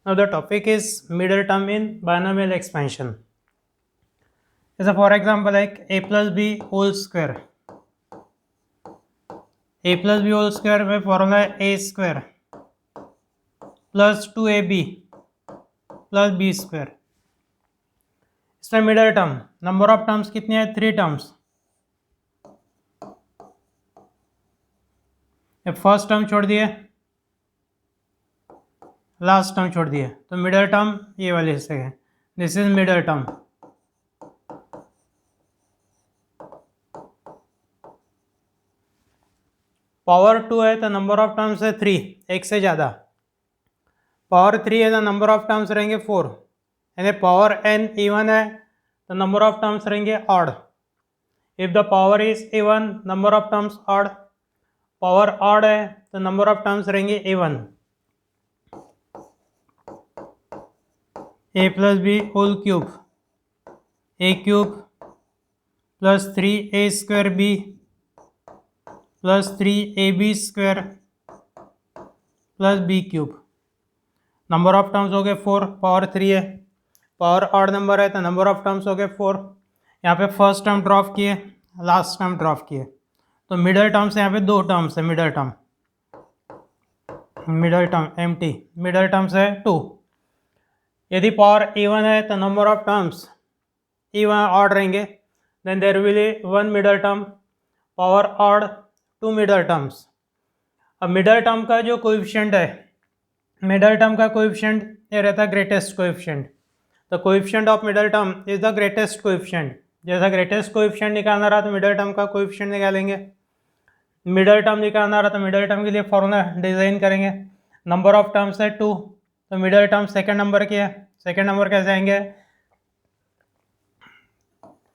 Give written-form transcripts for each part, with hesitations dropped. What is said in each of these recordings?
Now the topic is middle term in binomial expansion. So for example, like a plus b whole square. A plus b whole square में formula है a square plus 2ab plus B square. इसमें middle term number of terms कितने हैं? 3 terms. First term छोड़ दिए, last term छोड़ दिए, तो मिडल टर्म ये वाले हिस्से है. This is middle term. Power 2 है तो नंबर ऑफ टर्म्स है 3, एक से ज़्यादा. पावर 3 है तो नंबर ऑफ टर्म्स रहेंगे 4. यानी पावर n इवन है तो नंबर ऑफ टर्म्स रहेंगे odd. If the power is even number of terms odd. Power odd है तो नंबर ऑफ टर्म्स रहेंगे even. a plus b whole cube a cube plus 3a square b plus 3ab square plus b cube. Number of terms हो गए 4. Power 3 है, power odd number है तो number of terms हो गए 4. यहाँ पे फर्स्ट टर्म ड्रॉप किए, लास्ट टर्म ड्रॉप किए, तो मिडल टर्म्स यहाँ पे 2 टर्म्स है. Middle term empty middle terms है 2. यदि पावर इवन है तो number of terms even odd रहेंगे. Then there will be 1 middle term. Power odd 2 middle terms. अब मिडल टर्म का जो कोएफिशिएंट है, मिडल टर्म का कोएफिशिएंट ये रहता है greatest coefficient. The coefficient of middle term is the greatest coefficient. जैसा ग्रेटेस्ट कोएफिशिएंट निकालना रहा तो मिडल टर्म का कोएफिशिएंट निकालेंगे. मिडल टर्म निकालना रहा तो मिडल टर्म के लिए फॉर्मूला डिजाइन करेंगे. नंबर ऑफ टर्म्स है 2, तो मिडल टर्म सेकंड नंबर की है. सेकंड नंबर कैसे आएंगे?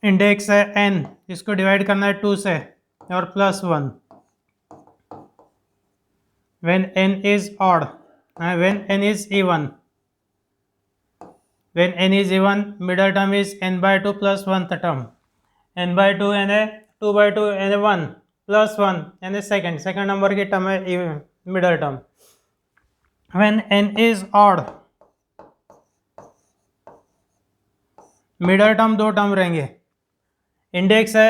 इंडेक्स है n, इसको डिवाइड करना है 2 से और plus 1. when n is odd, when n is even, when n is even middle term is n by 2 plus 1th term. n by 2 यानी 2 by 2 यानी 1 प्लस 1 यानी सेकंड नंबर की टर्म है middle term. when n is odd middle term 2 term रहेंगे. Index है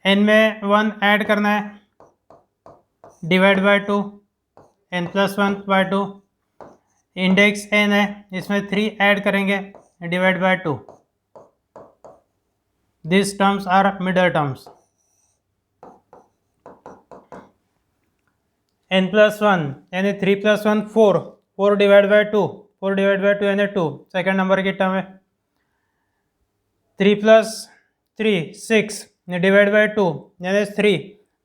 n में 1 add करना है, divide by 2, n plus 1 by 2. Index n है, इसमें 3 ऐड करेंगे, divide by 2. This terms are middle terms. n plus 1 यानी 3 plus 1 4 divide by 2, 4 divide by 2 यानी 2, सेकेंड नंबर की टर्म है. 3 प्लस 3 6 डिवाइड बाय 2 यानी 3,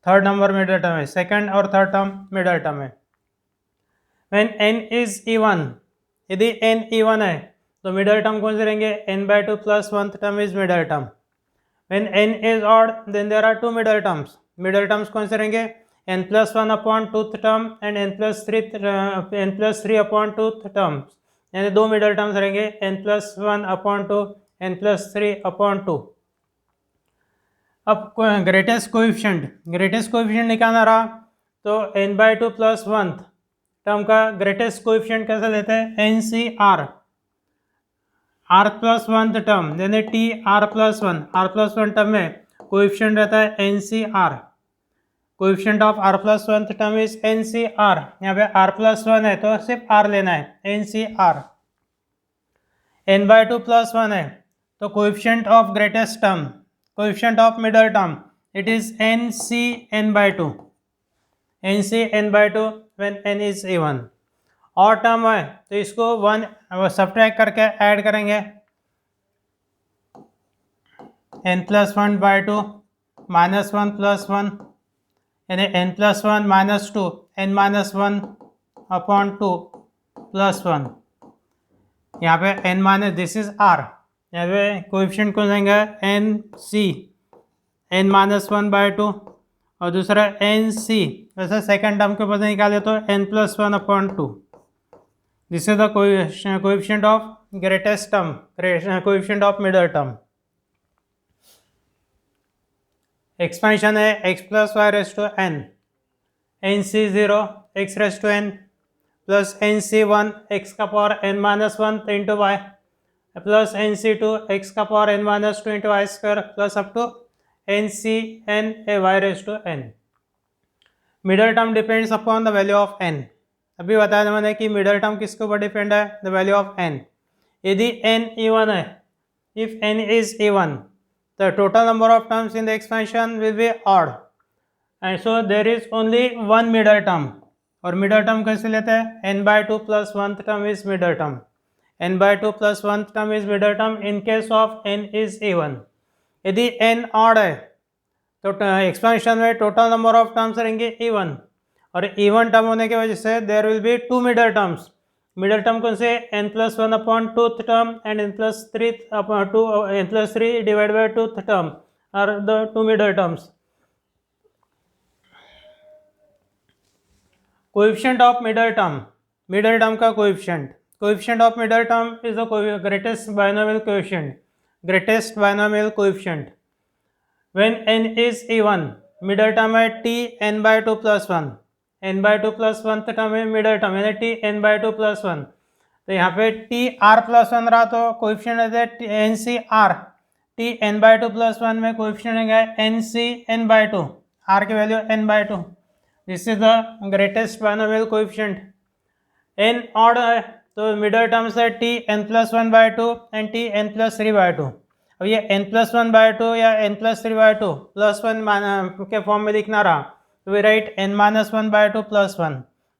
थर्ड नंबर मिडल टर्म है. Second और थर्ड टर्म मिडल टर्म है. when n is even, यदि n even है तो मिडल टर्म कौन से रहेंगे? n by 2 plus 1th term is middle term. when n is odd then there are 2 middle terms. Middle terms कौन से रहेंगे? n plus 1 upon 2th term and n plus 3 upon 2th term. यानी 2 middle terms रहेंगे, n plus 1 upon 2, n plus 3 upon 2. अब greatest coefficient निकालना रहा तो n by 2 plus 1 term का ग्रेटेस्ट कोएफिशिएंट कैसे लेते हैं? NCR, r प्लस 1 टर्म यानी t r प्लस 1 टर्म में कोएफिशिएंट रहता है NCR. Coefficient of r plus 1 term is NCR. यहाँ पे r प्लस 1 है तो सिर्फ r लेना है, NCR. n by 2 प्लस 1 है तो coefficient of greatest term, coefficient of middle term, it is NC n by 2. NC n by 2 when n is even. और टर्म है तो इसको 1 सब्ट्रैक्ट करके ऐड करेंगे. n plus 1 by 2 minus 1 plus 1 यानी n plus 1 minus 2, n minus 1 upon 2 plus 1. यहाँ पे n minus this is r, यहाँ पे कोएफिशिएंट को देंगे NC n माइनस 1 बाय 2 और दूसरा NC. वैसे सेकंड टर्म के ऊपर से निकाले तो n plus 1 upon 2. This is the coefficient of greatest term, coefficient of middle term. Expansion है x plus y raise to n, NC 0 x raise to n plus NC1 x का power n minus 1 into y plus NC2 x का power n minus 2 into y square plus up to NCn a y raise to n। Middle term depends upon the value of n। अभी बताया था मैंने कि middle term किसके ऊपर depend है, the value of n। यदि n even है, if n is even, the total number of terms in the expansion will be odd, and so there is only one middle term। और middle term कैसे लेते हैं, n/2 plus 1th term is middle term, n/2 plus 1th term is middle term in case of n is even। यदि n odd है तो expansion में total number of terms रहेंगे even, और इवन टर्म होने की वजह से there will be two middle terms. Middle term कौन से, n+1 upon 2th term and n+3 upon 2 n+3 divide bye 2th term are the two middle terms. Coefficient of middle term, middle term का coefficient, coefficient of middle term is the greatest binomial coefficient, greatest binomial coefficient when n is even। Middle term है t n/2 plus 1, n/2 plus 1 term है middle term यानी t n/2 plus 1। तो यहाँ पे t r plus 1 रहा तो coefficient है NC_r, t n/2 plus 1 में कोएफिशिएंट है NC_n/2, r की value n/2। This is the greatest binomial coefficient. n odd है तो मिडल टर्म्स है t n+1/2 and t n+3/2। अब ये n+1/2 या n+3/2 प्लस 1 के फॉर्म में लिखना रहा तो वी राइट n-1/2 प्लस 1।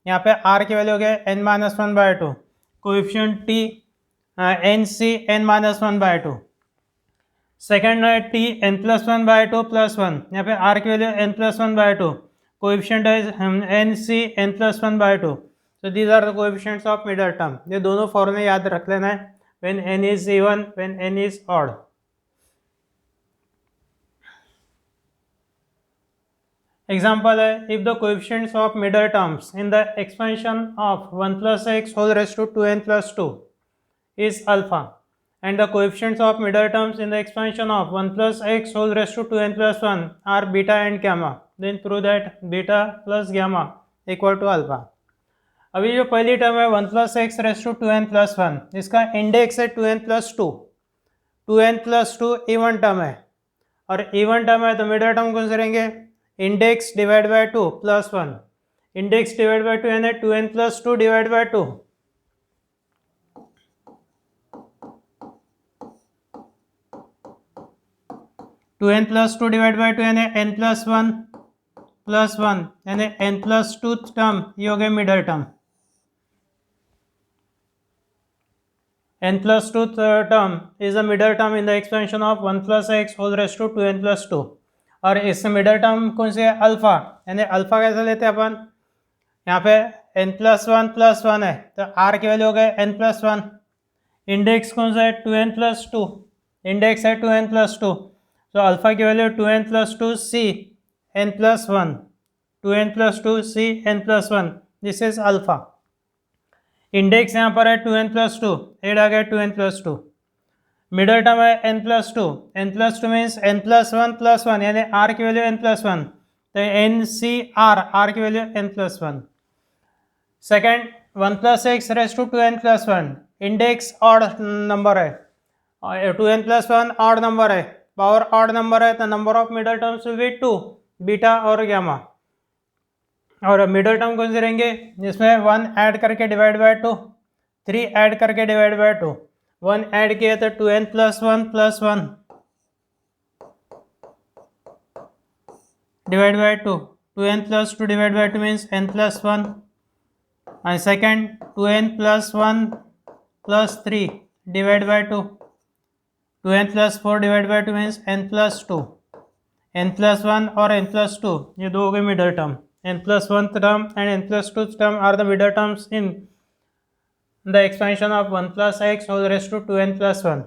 यहाँ पे r की वैल्यू हो गया n-1/2, coefficient t NC(n-1/2)। Second है t n+1/2 प्लस 1, यहाँ पे r की वैल्यू n+1/2, कोएफिशिएंट है NC(n+1/2)। so these are the coefficients of middle term। ये दोनों फॉर्मूले याद रख लेना है, when n is even, when n is odd। Example है, if the coefficients of middle terms in the expansion of 1 + x whole raise to 2n + 2 is alpha, and the coefficients of middle terms in the expansion of 1 + x whole raised to 2n + 1 are beta and gamma, then prove that beta plus gamma equal to alpha। अभी जो पहली term है 1 + x raise to 2n + 1, इसका index है 2n + 2, 2n + 2 even term है, और even term है तो मिडल टर्म कौन से रहेंगे, index divide by 2 plus 1, index divide by 2 यानी 2n + 2 divide by 2, 2n + 2 divide by 2 यानी n + 1 प्लस 1 यानी n + 2 टर्म, ये हो गया middle term. n + 2 term is a middle term in the expansion of 1 + x whole raise to 2n + 2, और इस middle term कौन से है, अल्फा, यानी अल्फा कैसे लेते हैं अपन, यहाँ पे n + 1 प्लस 1 है तो r की वैल्यू हो गए n + 1, इंडेक्स कौन सा है 2n + 2, इंडेक्स है 2n + 2, तो अल्फा की value 2n + 2 c n + 1, 2n + 2 c n + 1, this is alpha. Index यहाँ पर है 2n + 2, एड आ गया 2n + 2, मिडल टर्म है n + 2, n + 2 means n + 1 plus 1 यानी r की वैल्यू n + 1, तो NCr, r की value n + 1। Second 1 + x raise to 2n + 1, index odd number है, 2n + 1 ऑड नंबर है, पावर ऑड नंबर है तो number of middle terms will be 2, beta और gamma, और मिडल टर्म कौन से रहेंगे जिसमें 1 ऐड करके डिवाइड बाय 2, 3 ऐड करके डिवाइड बाय 2, 1 ऐड किया तो 2n + 1 plus 1 divide by 2, 2n + 2 divide by 2 means n + 1, and second 2n + 1 + 3 divide by 2, 2n + 4 divide by 2 means n + 2, n + 1 और n + 2 ये दो हो गए middle term, n + 1 term and n + 2 term are the middle terms in the expansion of 1 + x whole raise to 2n + 1।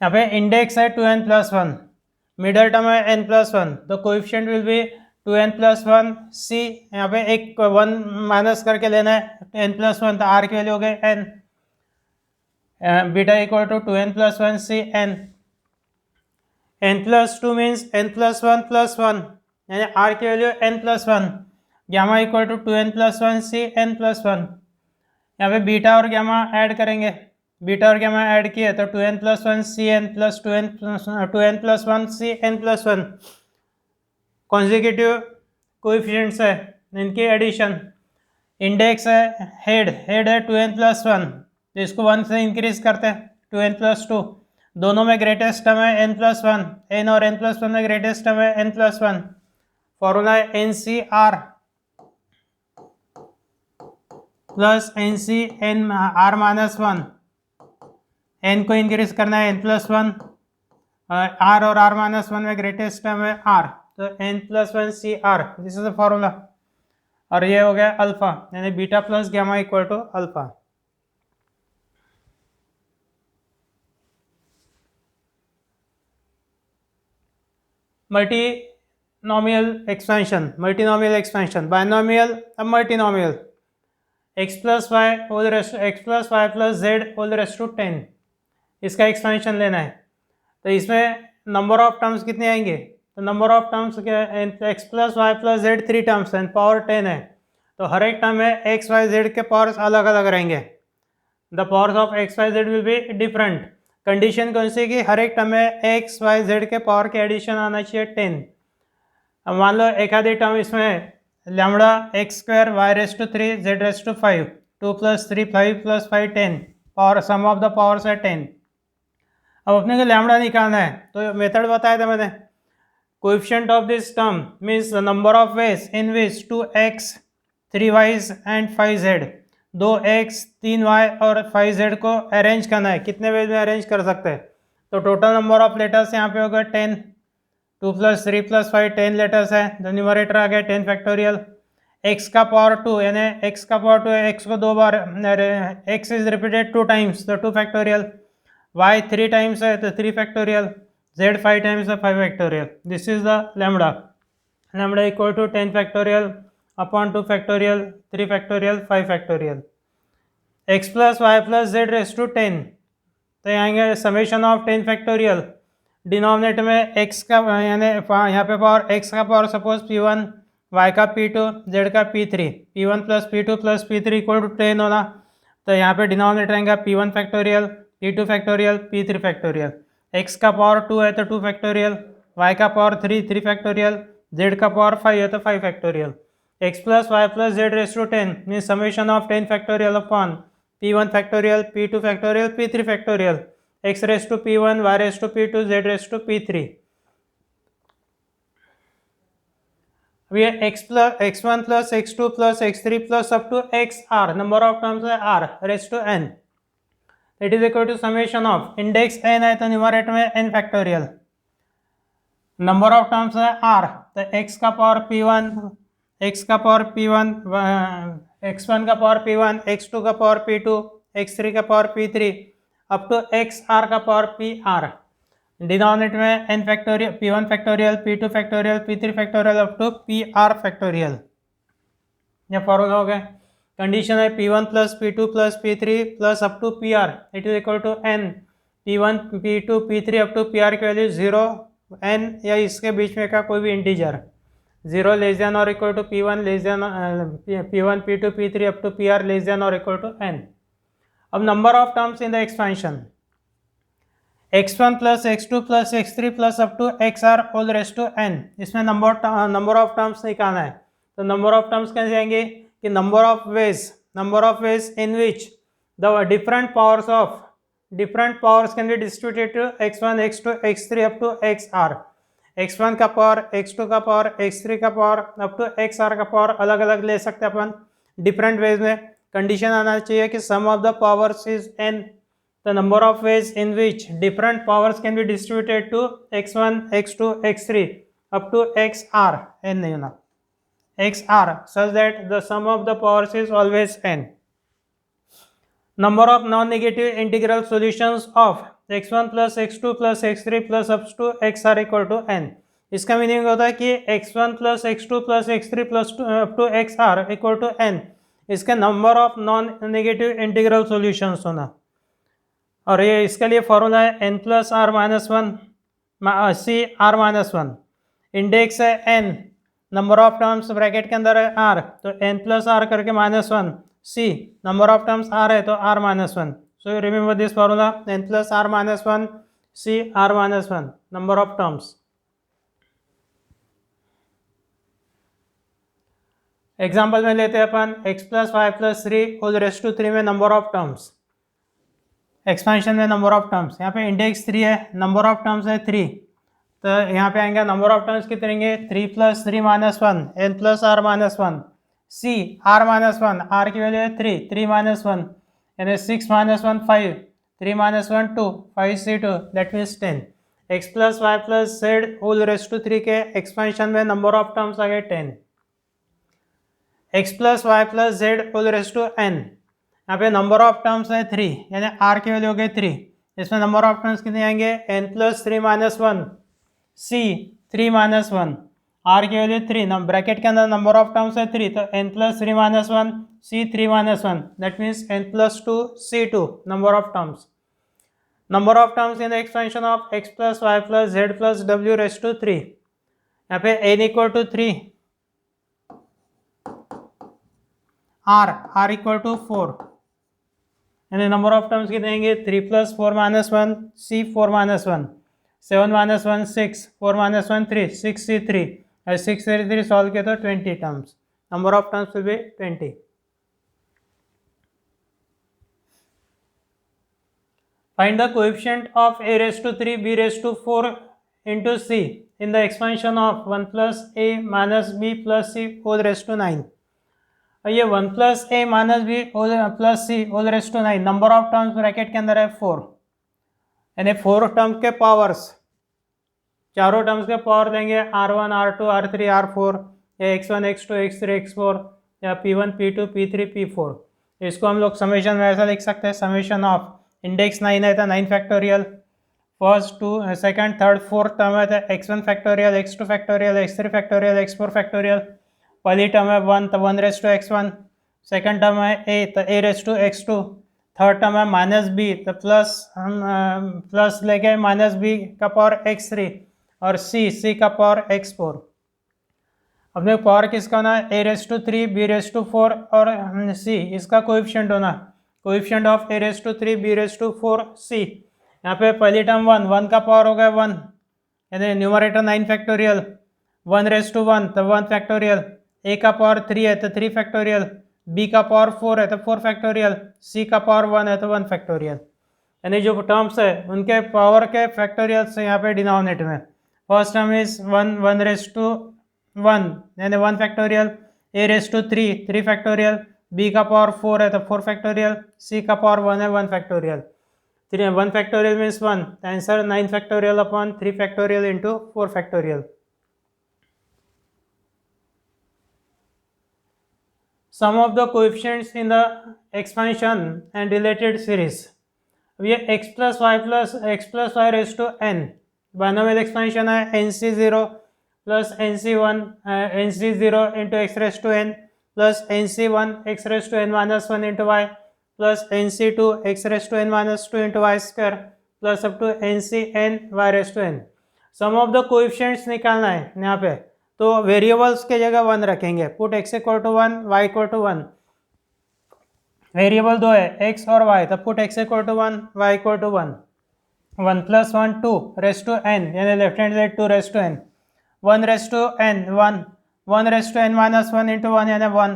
यहाँ पे index है 2n + 1, middle term है n + 1, तो coefficient will be 2n + 1 c, यहाँ पे एक 1 माइनस करके लेना है n + 1, तो r की वैल्यू हो गई n, beta equal to 2n + 1 c n, n + 2 means n + 1 plus 1 यानी r की value n + 1, gamma equal to 2n+1 Cn+1। यहाँ पे बीटा और गामा ऐड करेंगे, बीटा और गामा ऐड किए तो 2n+1 Cn plus 2n+1 Cn+1 consecutive coefficients है, इनकी एडिशन। इंडेक्स है हेड है 2n+1, तो इसको 1 से इंक्रीज करते हैं 2n+2। दोनों में ग्रेटेस्ट टर्म है n+1, n और n+1 में ग्रेटेस्ट टर्म है n+1। फॉर्मूला है NCR प्लस NC(n)R-1। n को इंक्रीज करना है n+1, r और r-1 में ग्रेटेस्ट टर्म है r, तो n+1 CR, this is the formula. और ये हो गया अल्फा, यानी beta plus gamma equal to alpha. Multinomial expansion, binomial, अब multinomial. x plus Y whole raised x plus Y plus Z whole raised to 10, इसका expansion लेना है। तो इसमें नंबर ऑफ टर्म्स कितने आएंगे, तो नंबर ऑफ टर्म्स क्या है, x plus Y plus z 3 terms हैं, पावर 10 है, तो हर एक टर्म में x y z के पावर्स अलग अलग रहेंगे। The powers of x y z will be different. Condition कौन सी कि हर एक टर्म में x y z के पावर के एडिशन आना चाहिए 10। अब मान लो एक आधी टर्म इसमें लैम्बडा x² y⁻³ z⁻5, 2 + 3 5 + 5 10, और सम ऑफ द पावर्स है 10। अब अपने को लैम्बडा निकालना है, तो मेथड बताया था मैंने। Coefficient of this term means the number of ways in which 2x 3y and 5z, 2x 3y और 5z को अरेंज करना है। कितने वेज में अरेंज कर सकते हैं, तो टोटल नंबर ऑफ लेटर्स यहाँ पे होगा 10, 2 + 3 + 5 10 लेटर्स है, तो न्यूमरेटर आ गया 10 फैक्टोरियल। x का पावर 2, यानी x का पावर 2 है, x को 2 बार, x इज रिपीटेड 2 टाइम्स, तो 2 फैक्टोरियल। y 3 टाइम्स है तो 3 फैक्टोरियल, z 5 टाइम्स है 5 factorial. This is the lambda. Lambda equal to 10 factorial upon 2 factorial, 3 factorial, 5 factorial. x plus Y plus z raise to 10, तो आएंगे summation of 10 factorial. Denominator में x का, यानी यहाँ पे पावर x का पावर सपोज P1, y का P2, z का P3, P1 + P2 + P3 equal to 10 होना, तो यहाँ पे डिनोमिनेटर आएगा P1 factorial, P2 factorial, P3 factorial. x का पावर 2 है तो 2 फैक्टोरियल, y का पावर 3 फैक्टोरियल, z का पावर 5 है तो 5 factorial. x plus Y plus z raise to 10 means summation of 10 factorial upon P1 factorial, P2 factorial, P3 factorial, x raise to P1, y raise to P2, z raise to P3। अब ये x1 plus x2 plus x3 plus up to xr, number of terms है r raise to n, it is equal to summation of index n है तो numerator में n factorial, number of terms है r, तो x का power P1, x का power P1, x1 का power P1, x2 का पावर P2, x3 का power P3 up to xr का पावर PR। डिनोमिनेटर में n factorial, P1 factorial, P2 factorial, P3 factorial up to PR factorial. यह formula हो गया। Condition है P1 plus P2 plus P3 plus up to PR, it is equal to n, P1 P2 P3 up to PR की value 0, n या इसके बीच में का कोई भी इंटीजर, 0 लेस देन और equal to P1 less than P1 P2 P3 up to PR less than और इक्वल टू n। अब number of terms in the expansion, x1 plus x2 plus x3 plus up to xr whole raise to n, इसमें number of terms निकालना है। तो number of terms कैसे आएंगे कि number of ways in which the different powers can be distributed to x1 x2 x3 up to xr। x1 का power, x2 का power, x3 का पावर अप टू xr का पावर अलग अलग ले सकते हैं अपन डिफरेंट वेज में। कंडीशन आना चाहिए कि sum of the powers is n, the number of ways in which different powers can be distributed to x1 x2 x3 up to xr, n नहीं होना, xr, such that the sum of the powers is always n। number of non-negative integral solutions of x1 plus x2 plus x3 plus up to xr equal to n। इसका meaning होता है कि x1 plus x2 plus x3 plus up to xr equal to n, इसके number of non negative integral solutions होना। और ये इसके लिए फॉर्मूला है n plus r minus one c r minus one, index है n, number of terms bracket के अंदर है आर, तो n प्लस आर करके -1, c number of terms r है तो r -1, so you remember this formula, n plus r -1, c r -1 number of terms. Example में लेते हैं अपन x plus Y plus 3 whole raise to 3 में number of terms, expansion में number of terms, यहाँ पे इंडेक्स 3 है, नंबर ऑफ टर्म्स है 3, तो यहाँ पे आएंगे नंबर ऑफ टर्म्स कितने रहेंगे 3 plus 3 -1, n plus r -1, c r -1, r की वैल्यू है 3, 3 -1 यानी 6 -1 5, 3 -1 2, 5 c 2 that means 10। x plus Y plus Z whole raise to 3 के एक्सपेंशन में नंबर ऑफ टर्म्स आ गए 10। x plus Y plus Z whole raise to n, यहाँ पे number of terms है 3 यानी r की वैल्यू हो गई 3, इसमें नंबर ऑफ टर्म्स कितने आएंगे n प्लस 3 -1, c 3 -1, r की वैल्यू 3, ब्रैकेट के अंदर नंबर ऑफ टर्म्स है 3 तो n plus 3 -1, c 3 -1 that means n plus 2 c 2 number of terms. Number of terms in the expansion of x plus Y plus z plus w raise to 3, यहाँ पे n equal to 3, r equal to 4 यानी number of terms कितने आएंगे 3 plus 4 -1, c 4 -1, 7 -1 6, 4 -1 3, 6 c 3, 6 से 3 solve किया तो 20 terms, number of terms will B 20। Find the coefficient of a raised to 3 b raised to 4 into c in the expansion of 1 plus a minus b plus c whole raised to 9। ये 1 plus a minus b plus c whole raise to 9, number of terms bracket के अंदर है 4 यानी 4 terms के powers, चारों terms के power देंगे r1 r2 r3 r4 या x1 x2 x3 x4 या p1 p2 p3 p4। इसको हम लोग समेशन में ऐसा लिख सकते हैं, समेशन ऑफ इंडेक्स 9 है तो 9 factorial, first 2 second third fourth term है तो x1 factorial x2 factorial x3 factorial x4 factorial, पहली टर्म है 1 तो 1 raise to x1, second term है a तो a raise to x2, third term है माइनस b तो प्लस हम प्लस लेके माइनस b का पावर x3 और c का पावर x4। अपने पावर किसका होना है a raise to 3 b raise to 4 और c इसका कोएफिशिएंट होना, coefficient of a raise to 3 b raise to 4 c। यहाँ पे पहली टर्म 1 का पावर हो गया 1 यानी न्यूमरेटर 9 फैक्टोरियल, 1 रेस टू 1 तो 1 फैक्टोरियल, a का पावर 3 है तो 3 फैक्टोरियल, b का पावर 4 है तो 4 फैक्टोरियल, c का पावर 1 है तो 1 फैक्टोरियल। यानी जो टर्म्स है उनके पावर के फैक्टोरियल से यहाँ पे डिनोमिनेटर में, first term is 1 raise to 1 यानी 1 factorial, a raise to 3 factorial, b का पावर 4 है तो 4 फैक्टोरियल, c का पावर 1 है 1 factorial. 1 factorial means 1, answer 9 factorial upon 3 factorial into 4 factorial. Sum of the coefficients in the expansion and related series। अब ये x plus y raise to n binomial expansion है nc0 plus nc1 nc0 into x raise to n plus nc1 x raise to n minus 1 into y plus nc2 x raise to n minus 2 into y square plus up to ncn y raise to n। Sum of the coefficients निकालना है यहाँ पे, तो variables के जगह 1 रखेंगे, put x equal to 1 y equal to 1, variable 2 है x और y तो put x equal to 1 y equal to 1, 1 plus 1 2 raise to n यानी left hand side 2 raise to n, 1 raise to n 1, 1 raise to n minus 1 into 1 यानी 1,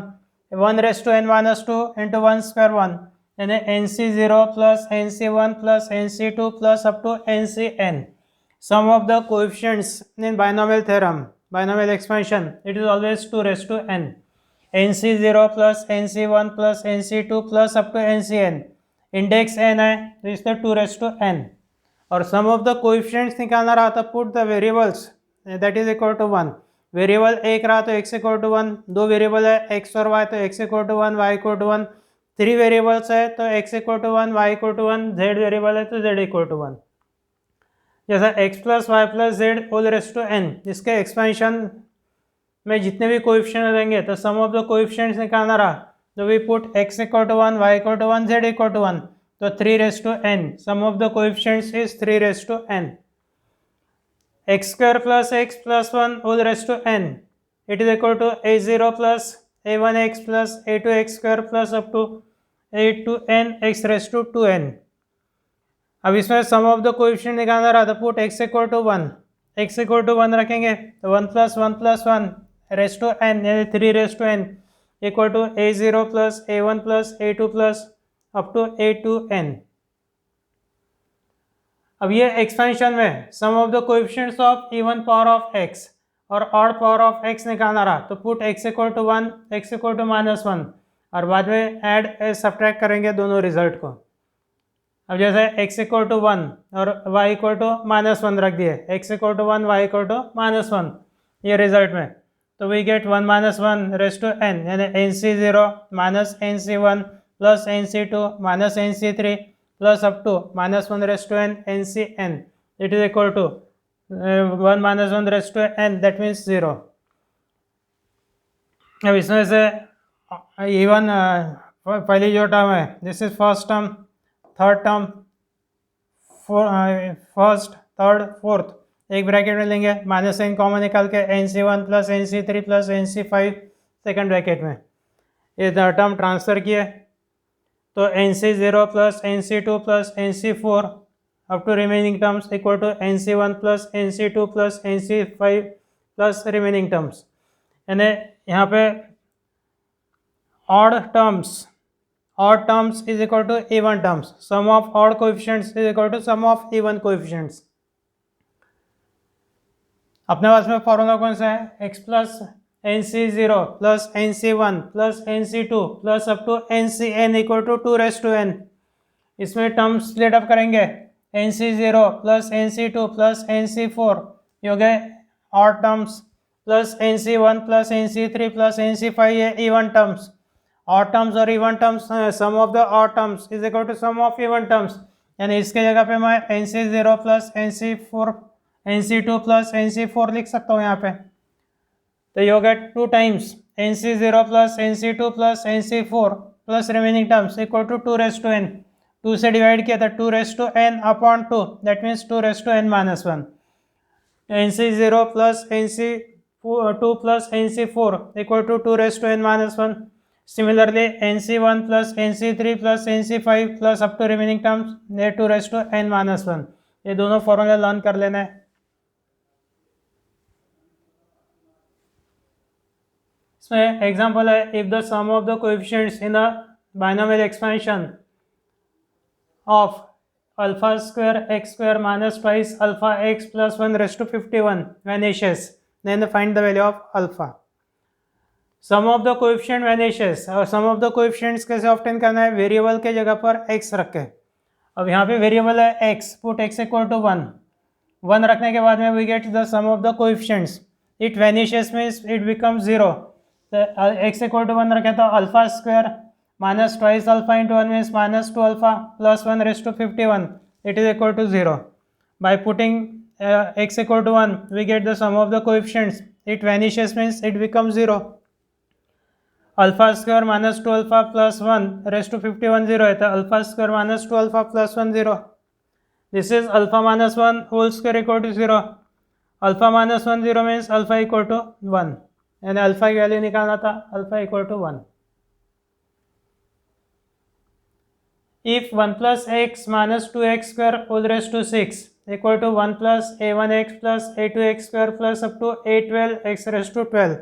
1 raise to n minus 2 into 1 square 1 यानी nc0 plus nc1 plus nc2 plus up to ncn। Sum of the coefficients in binomial theorem, binomial expansion, it is always 2 raised to n, nc0 plus nc1 plus nc2 plus up to ncn, index n है तो इसलिए 2 raised to n। और sum of the coefficients निकालना रहा था, put the variables that is equal to 1, variable एक रहा तो x इक्वल टू 1, दो वेरिएबल है x और y तो x equal to 1 y equal to 1, 3 variables है तो x equal to 1 y equal to 1, z variable है तो z इक्वल टू 1। जैसा x plus Y plus Z whole raise to n, इसके एक्सपेंशन में जितने भी कोएफिशिएंट रहेंगे तो सम ऑफ द कोएफिशिएंट्स निकालना रहा तो we put x equal to 1 y equal to 1 z equal to 1 तो 3 raise to n, sum of the coefficients is 3 raise to n। x square plus x plus 1 whole raise to n it is equal to a0 plus a1x plus a2x square plus up to a to n x raise to 2n। अब इसमें सम of the coefficient निकालना रहा तो put x equal to 1, x equal to 1 रखेंगे तो 1 plus 1 raise to n यानी 3 raise to n equal to a0 plus a1 plus a2 plus up to a to n। अब ये एक्सपेंशन में sum of the coefficients of even power of x और odd power of x निकालना रहा तो put x equal to 1, x equal to -1 और बाद में ऐड सब्ट्रैक्ट करेंगे दोनों रिजल्ट को। अब जैसे x इक्वल टू 1 और y इक्वल टू -1 रख दिए, x equal to 1 y equal to -1 ये रिजल्ट में, तो we get 1 -1 raise to n यानी nc0 minus nc1 plus nc2 minus nc3 plus up to -1 raise to n ncn it is equal to 1 -1 raise to n that means 0। अब इसमें से even पहली जो term है this is first term, third term, first third fourth एक bracket में लेंगे, minus n common निकाल के nc1 plus nc3 plus nc5 second bracket में ये टर्म ट्रांसफ़र किए तो nc0 plus nc2 plus nc4 up to remaining terms equal to nc1 plus nc2 plus nc5 plus remaining terms, यानी यहाँ पे odd terms is equal to even terms, sum of odd coefficients is equal to sum of even coefficients. अपने पास में formula कौन सा है, x plus nc0 plus nc1 plus nc2 plus up to ncn equal to 2 raise to n। इसमें terms split up करेंगे nc0 plus nc2 plus nc4 ये हो गए odd terms plus nc1 plus nc3 plus nc5 ये even terms. Odd terms और even terms sum of the odd terms is equal to sum of even terms, यानी इसके जगह पे मैं nc0 plus nc4 nc2 plus nc4 लिख सकता हूँ यहाँ पे, तो ये हो गया 2 times nc0 plus nc2 plus nc4 plus remaining terms equal to 2 raise to n, 2 से डिवाइड किया था 2 raise to n upon 2 that means 2 raise to n minus 1, nc0 plus nc2 plus nc4 equal to 2 raise to n minus 1। Similarly nc1 plus nc3 plus nc5 plus up to remaining terms ये 2 raise to n minus 1, ये दोनों formula learn कर लेना है। इसमें example है, if the sum of the coefficients in a binomial expansion of alpha square x स्क्वायर minus twice alpha x plus 1 raise to 51 vanishes, then find the value of alpha। Sum of the coefficient vanishes, और sum of the coefficients कैसे obtain करना है, variable के जगह पर x रख के। अब यहाँ पे वेरिएबल है x, put x equal to 1 रखने के बाद में we get the sum of the coefficients, it vanishes means it become 0, x equal to 1 रखे तो alpha square minus twice alpha into 1 means minus 2 alpha plus 1 raise to 51 it is equal to 0। By putting x equal to 1 we get the sum of the coefficients, it vanishes means it become 0, alpha square minus 2 alpha plus 1 raise to 51 0 है तो alpha square minus 2 alpha plus 1 0, this is alpha minus 1 whole square equal to 0, alpha minus 1 0 means alpha equal to 1, यानी alpha की value निकालना था alpha equal to 1। If 1 plus x minus 2x square whole raise to 6 equal to 1 plus a1x plus a2x square plus up to a12x raise to 12,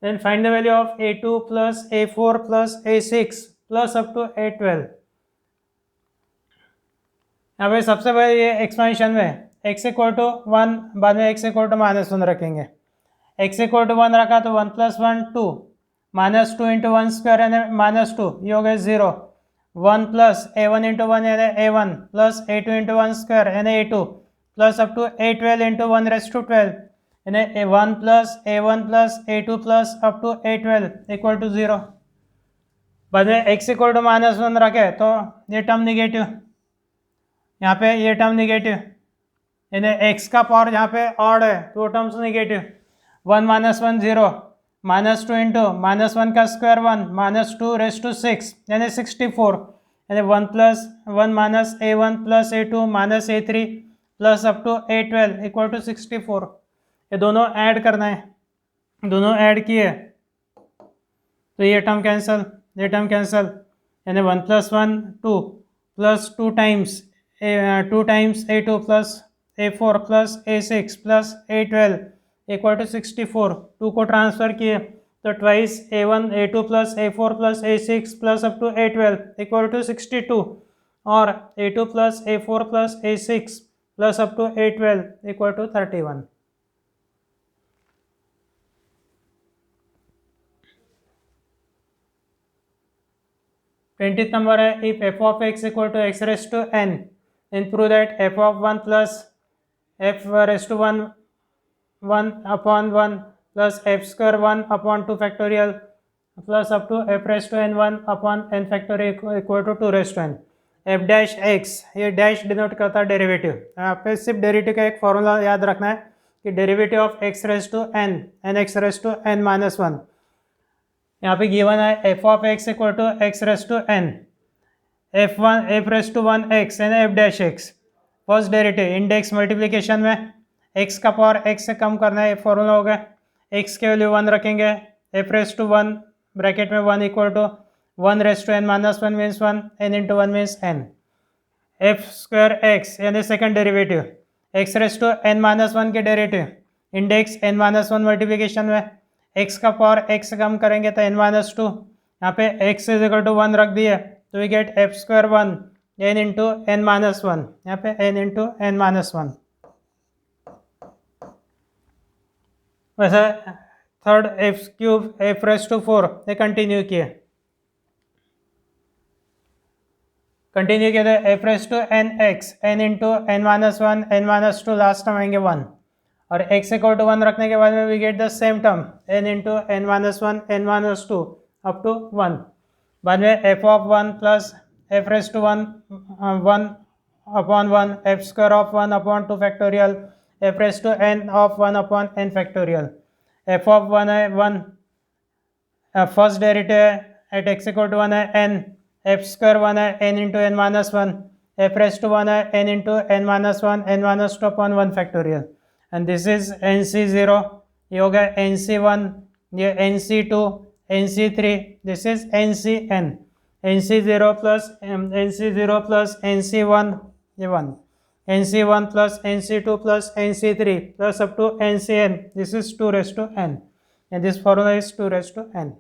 then find the value of a2 plus a4 plus a6 plus up to a12। यहाँ पे सबसे पहले ये expansion में x equal to 1 बाद में x equal to minus 1 रखेंगे, x equal to 1 रखा तो 1 प्लस 1 2 माइनस 2 इंटू 1 स्क्वायर यानी माइनस 2 ये हो गया 0, 1 प्लस a1 इंटू 1 यानी a1 plus a2 into 1 square यानी a2 plus up to a12 into 1 raise to 12 यानी a1 plus a2 plus up to a12 equal to 0। बाद में x इक्वल टू माइनस 1 रखे तो ये टर्म निगेटिव, यहाँ पे ये टर्म निगेटिव, यानी x का पावर यहाँ पे ऑड है तो terms negative, 1 minus 1 0 minus 2 into minus 1 का स्क्वायर 1 माइनस 2 रेस टू 6 यानी 64, यानी 1 plus 1 minus a1 plus a2 minus a3 plus up to a12 equal to 64, ये दोनों ऐड करना है। दोनों ऐड किए तो ये टर्म कैंसिल, ये टर्म कैंसिल, यानी 1 + 1 2 plus 2 times A2 plus A4 plus A6 plus A12 equal to 64। 2 को ट्रांसफ़र किए तो twice A1 A2 plus A4 plus A6 plus up to A12 equal to 62 और A2 plus A4 plus A6 plus up to A12 equal to 31। 20th number है, if f of x equal to x raise to n then prove that f of 1 plus f raised to 1 1 upon 1 plus f square 1 upon 2 factorial plus up to f raised to n 1 upon n factorial equal to 2 raised to n। f dash x, ये dash denote करता है derivative. यहाँ पे सिर्फ derivative का एक formula याद रखना है कि derivative of x raise to n n x raise to n minus 1। यहाँ पे गिवन है f of x equal to x raise to n, f raise to 1 x यानी f dash x। First derivative index multiplication में x का power x से कम करना है, formula होगा x के वैल्यू 1 रखेंगे, f रेस टू 1 ब्रैकेट में 1 equal to 1 raise to n minus 1 means 1, n into 1 means n। f square x यानी second derivative x raise to n minus 1 के derivative index n minus 1 multiplication में x का power x से कम करेंगे तो n minus 2, यहाँ पे x is equal to 1 रख दिए तो we get f square 1 n into n minus 1, यहाँ पे n इंटू n माइनस 1। वैसे third f cube f raise to 4 ये कंटिन्यू किए तो f raise to n x n into n minus 1 n minus 2 last term आएंगे 1 और x equal to 1 रखने के बाद में we get the same term n into n minus 1 n minus 2 up to 1। बाद में f of 1 plus f raise to 1 1 upon 1 f square of 1 upon 2 factorial f raise to n of 1 upon n factorial. f of 1 है 1, first derivative है at x equal to 1 है n, f square 1 है n into n minus 1, f raise to 1 है n into n minus 1 n minus 2 upon 1 factorial and this is NC0, ये हो गया NC1, ये NC2 NC3, this is NCn, NC0 plus NC1 ये 1, NC1 plus NC2 plus NC3 plus up to NCn, this is 2 raise to n and this formula is 2 raised to n।